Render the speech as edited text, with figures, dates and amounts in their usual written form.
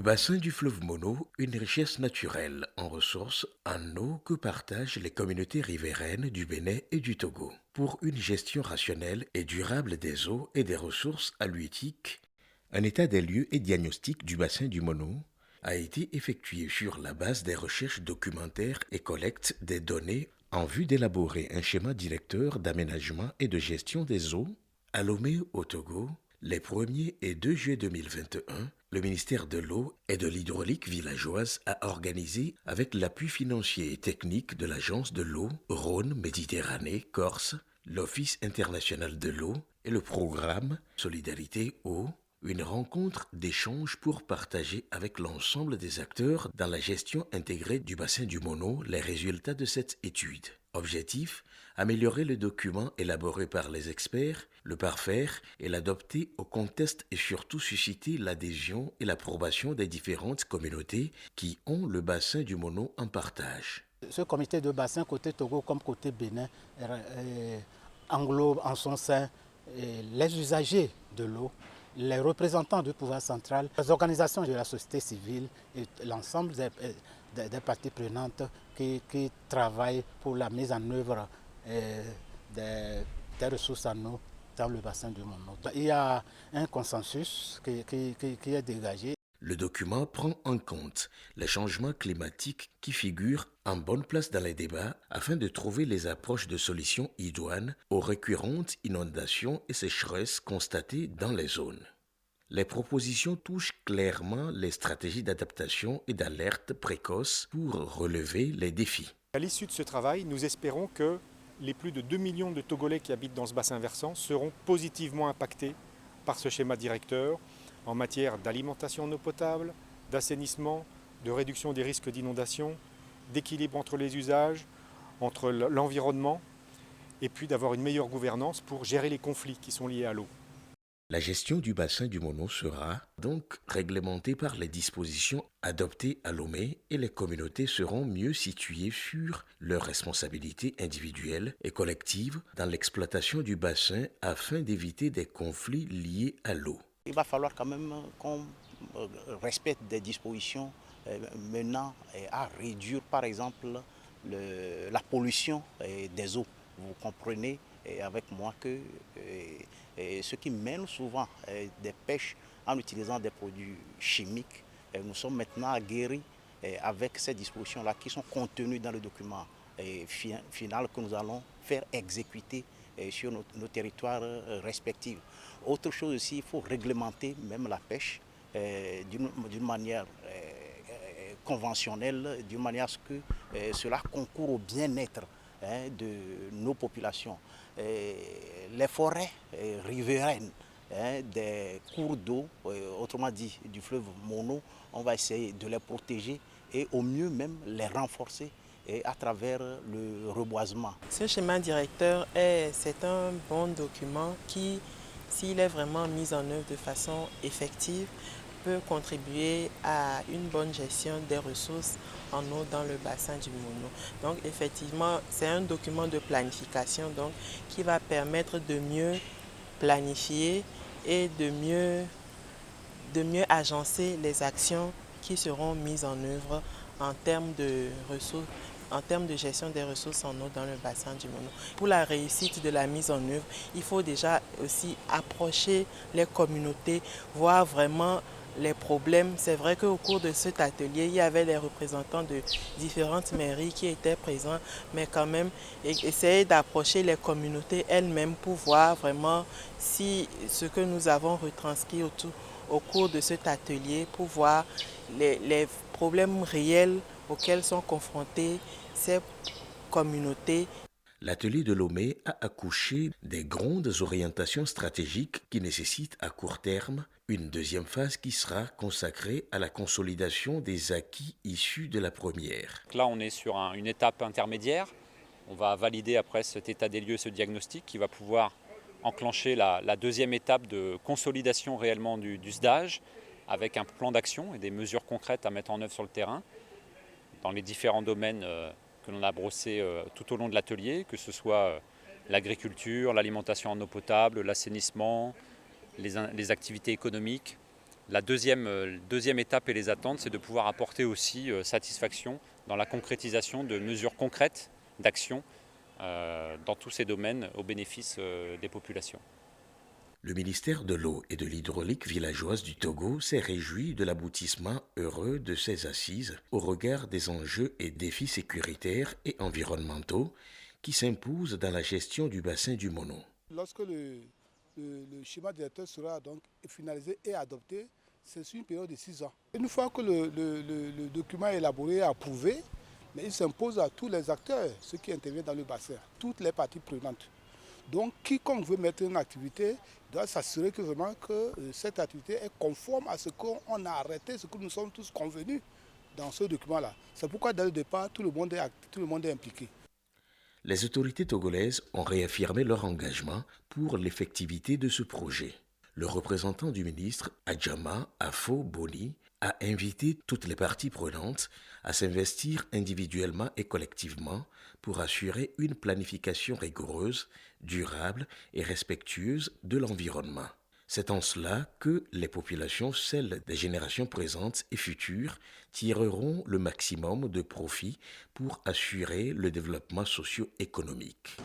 bassin du fleuve Mono, une richesse naturelle en ressources, en eau que partagent les communautés riveraines du Bénin et du Togo. Pour une gestion rationnelle et durable des eaux et des ressources halieutiques, un état des lieux et diagnostic du bassin du Mono a été effectué sur la base des recherches documentaires et collecte des données en vue d'élaborer un schéma directeur d'aménagement et de gestion des eaux à Lomé au Togo les 1er et 2 juillet 2021. Le ministère de l'Eau et de l'Hydraulique villageoise a organisé, avec l'appui financier et technique de l'Agence de l'eau Rhône-Méditerranée-Corse, l'Office international de l'eau et le programme Solidarité Eau, une rencontre d'échange pour partager avec l'ensemble des acteurs dans la gestion intégrée du bassin du Mono les résultats de cette étude. Objectif: améliorer le document élaboré par les experts, le parfaire et l'adopter au contexte et surtout susciter l'adhésion et l'approbation des différentes communautés qui ont le bassin du Mono en partage. Ce comité de bassin côté Togo comme côté Bénin englobe en son sein les usagers de l'eau, les représentants du pouvoir central, les organisations de la société civile et l'ensemble des parties prenantes qui travaillent pour la mise en œuvre des ressources en eau dans le bassin du Mono. Il y a un consensus qui est dégagé. Le document prend en compte les changements climatiques qui figurent en bonne place dans les débats afin de trouver les approches de solutions idoines aux récurrentes inondations et sécheresses constatées dans les zones. Les propositions touchent clairement les stratégies d'adaptation et d'alerte précoce pour relever les défis. À l'issue de ce travail, nous espérons que les plus de 2 millions de Togolais qui habitent dans ce bassin versant seront positivement impactés par ce schéma directeur en matière d'alimentation en eau potable, d'assainissement, de réduction des risques d'inondation, d'équilibre entre les usages, entre l'environnement, et puis d'avoir une meilleure gouvernance pour gérer les conflits qui sont liés à l'eau. La gestion du bassin du Mono sera donc réglementée par les dispositions adoptées à Lomé et les communautés seront mieux situées sur leurs responsabilités individuelles et collectives dans l'exploitation du bassin afin d'éviter des conflits liés à l'eau. Il va falloir quand même qu'on respecte des dispositions menant à réduire par exemple la pollution des eaux. Vous comprenez avec moi que ce qui mène souvent des pêches en utilisant des produits chimiques, nous sommes maintenant aguerris avec ces dispositions-là qui sont contenues dans le document final que nous allons faire exécuter sur nos territoires respectifs. Autre chose aussi, il faut réglementer même la pêche d'une manière conventionnelle, d'une manière à ce que cela concourt au bien-être de nos populations. Les forêts riveraines, des cours d'eau, autrement dit du fleuve Mono, on va essayer de les protéger et au mieux même les renforcer à travers le reboisement. Ce schéma directeur, c'est un bon document qui, s'il est vraiment mis en œuvre de façon effective, peut contribuer à une bonne gestion des ressources en eau dans le bassin du Mono. Donc effectivement, c'est un document de planification donc, qui va permettre de mieux planifier et de mieux agencer les actions qui seront mises en œuvre en termes de ressources, en termes de gestion des ressources en eau dans le bassin du Mono. Pour la réussite de la mise en œuvre, il faut déjà aussi approcher les communautés, voir vraiment les problèmes. C'est vrai qu'au cours de cet atelier, il y avait les représentants de différentes mairies qui étaient présents, mais quand même, essayer d'approcher les communautés elles-mêmes pour voir vraiment si ce que nous avons retranscrit au cours de cet atelier, pour voir les problèmes réels auxquels sont confrontées ces communautés. L'atelier de Lomé a accouché des grandes orientations stratégiques qui nécessitent à court terme une deuxième phase qui sera consacrée à la consolidation des acquis issus de la première. Là, on est sur une étape intermédiaire. On va valider après cet état des lieux, ce diagnostic qui va pouvoir enclencher la deuxième étape de consolidation réellement du SDAGE avec un plan d'action et des mesures concrètes à mettre en œuvre sur le terrain dans les différents domaines que l'on a brossés tout au long de l'atelier, que ce soit l'agriculture, l'alimentation en eau potable, l'assainissement, les activités économiques, La deuxième étape et les attentes, c'est de pouvoir apporter aussi satisfaction dans la concrétisation de mesures concrètes d'action dans tous ces domaines au bénéfice des populations. Le ministère de l'eau et de l'hydraulique villageoise du Togo s'est réjoui de l'aboutissement heureux de ces assises au regard des enjeux et défis sécuritaires et environnementaux qui s'imposent dans la gestion du bassin du Mono. Lorsque le schéma directeur sera donc finalisé et adopté, c'est sur une période de 6 ans. Une fois que le document est élaboré et approuvé, mais il s'impose à tous les acteurs, ceux qui interviennent dans le bassin, toutes les parties prenantes. Donc, quiconque veut mettre une activité doit s'assurer que vraiment que cette activité est conforme à ce qu'on a arrêté, ce que nous sommes tous convenus dans ce document-là. C'est pourquoi, dès le départ, tout le monde est impliqué. Les autorités togolaises ont réaffirmé leur engagement pour l'effectivité de ce projet. Le représentant du ministre, Adjama Afo Boni, a invité toutes les parties prenantes à s'investir individuellement et collectivement pour assurer une planification rigoureuse, durable et respectueuse de l'environnement. C'est en cela que les populations, celles des générations présentes et futures, tireront le maximum de profit pour assurer le développement socio-économique.